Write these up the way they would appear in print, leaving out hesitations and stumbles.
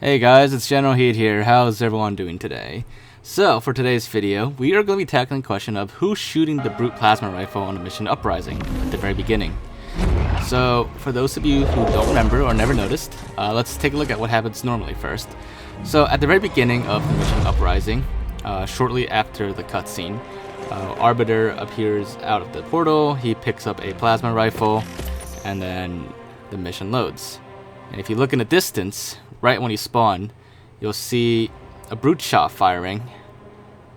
Hey guys, it's Generalkidd here. How's everyone doing today? So, for today's video, we are going to be tackling the question of who's shooting the brute plasma rifle on the mission Uprising at the very beginning. So, for those of you who don't remember or never noticed, let's take a look at what happens normally first. So, at the very beginning of the mission Uprising, shortly after the cutscene, Arbiter appears out of the portal, he picks up a plasma rifle, and then the mission loads. And if you look in the distance, right when you spawn, you'll see a brute shot firing,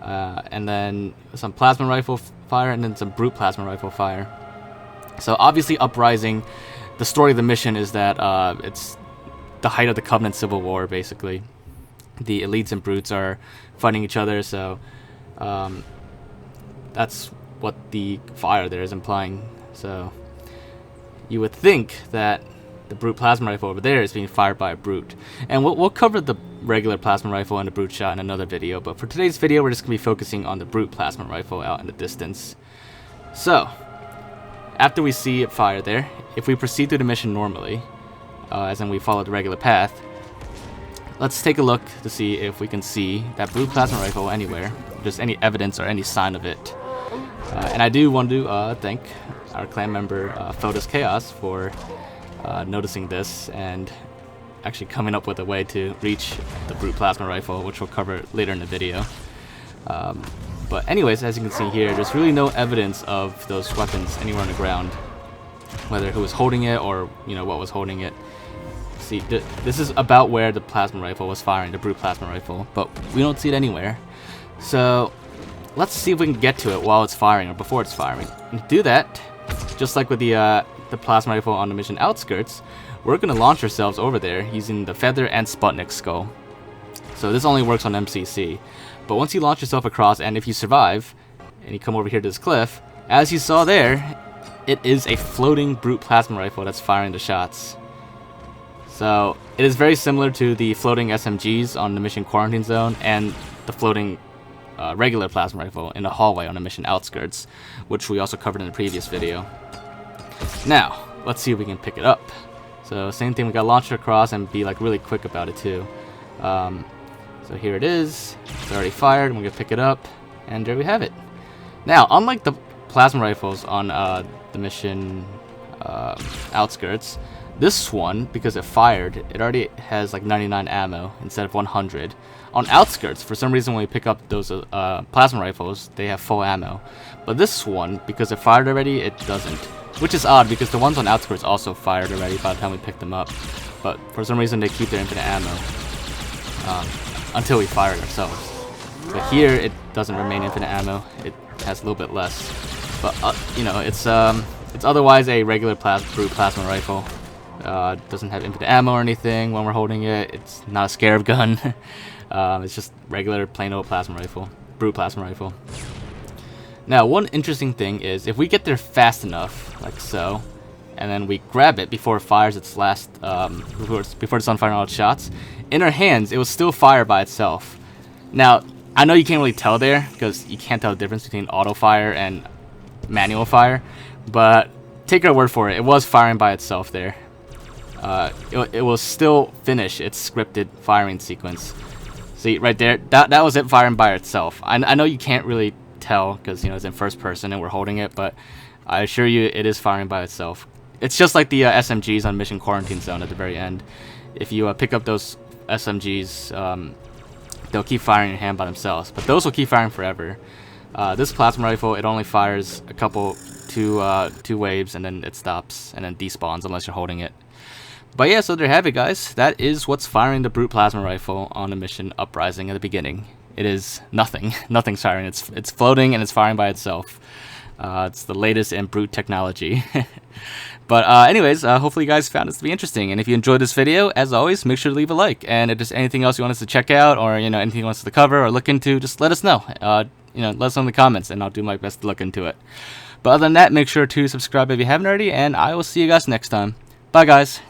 and then some plasma rifle fire, and then some brute plasma rifle fire. So obviously Uprising, the story of the mission is that it's the height of the Covenant Civil War, basically. The elites and brutes are fighting each other, so that's what the fire there is implying. So you would think that the brute plasma rifle over there is being fired by a brute. And we'll cover the regular plasma rifle and the brute shot in another video, but for today's video we're just going to be focusing on the brute plasma rifle out in the distance. So, after we see it fire there, if we proceed through the mission normally, as in we follow the regular path, let's take a look to see if we can see that brute plasma rifle anywhere, just any evidence or any sign of it. And I do want to thank our clan member Photos Chaos for noticing this and actually coming up with a way to reach the brute plasma rifle, which we'll cover later in the video. But anyways, as you can see here, there's really no evidence of those weapons anywhere on the ground, whether who was holding it or what was holding it. See, this is about where the plasma rifle was firing, the brute plasma rifle, but we don't see it anywhere. So let's see if we can get to it while it's firing or before it's firing. And to do that, just like with the plasma rifle on the mission outskirts, we're going to launch ourselves over there using the Feather and Sputnik skull. So this only works on MCC, but once you launch yourself across, and if you survive and you come over here to this cliff, as you saw there, it is a floating brute plasma rifle that's firing the shots. So it is very similar to the floating SMGs on the mission Quarantine Zone and the floating regular plasma rifle in the hallway on the mission outskirts, which we also covered in the previous video. Now, let's see if we can pick it up. So same thing, we gotta launch it across and be like really quick about it too. So here it is, it's already fired, and we're gonna pick it up, and there we have it. Now, unlike the plasma rifles on the mission outskirts, this one, because it fired, it already has like 99 ammo instead of 100. On outskirts, for some reason when we pick up those plasma rifles, they have full ammo. But this one, because it fired already, it doesn't. Which is odd, because the ones on outskirts also fired already by the time we picked them up. But for some reason they keep their infinite ammo until we fire it ourselves. But here it doesn't remain infinite ammo, it has a little bit less. But it's otherwise a regular brute plasma rifle. It doesn't have infinite ammo or anything when we're holding it. It's not a scarab gun. It's just regular plain old plasma rifle, brute plasma rifle. Now, one interesting thing is if we get there fast enough, like so, and then we grab it before it fires its last, before it's done firing all its shots, in our hands it will still fire by itself. Now, I know you can't really tell there because you can't tell the difference between auto fire and manual fire, but take our word for it, it was firing by itself there. It will still finish its scripted firing sequence. See, right there, that was it firing by itself. I know you can't really tell because it's in first person and we're holding it, but I assure you it is firing by itself. It's just like the SMGs on mission Quarantine Zone at the very end. If you pick up those SMGs, they'll keep firing in your hand by themselves, but those will keep firing forever. This plasma rifle, it only fires two waves and then it stops and then despawns unless you're holding it. But yeah, so there you have it, guys. That is what's firing the brute plasma rifle on the mission Uprising at the beginning. It is nothing. Nothing's firing. It's floating and it's firing by itself. It's the latest in brute technology. But anyways, hopefully you guys found this to be interesting. And if you enjoyed this video, as always, make sure to leave a like. And if there's anything else you want us to check out, or anything you want us to cover or look into, just let us know. Let us know in the comments, and I'll do my best to look into it. But other than that, make sure to subscribe if you haven't already, and I will see you guys next time. Bye, guys.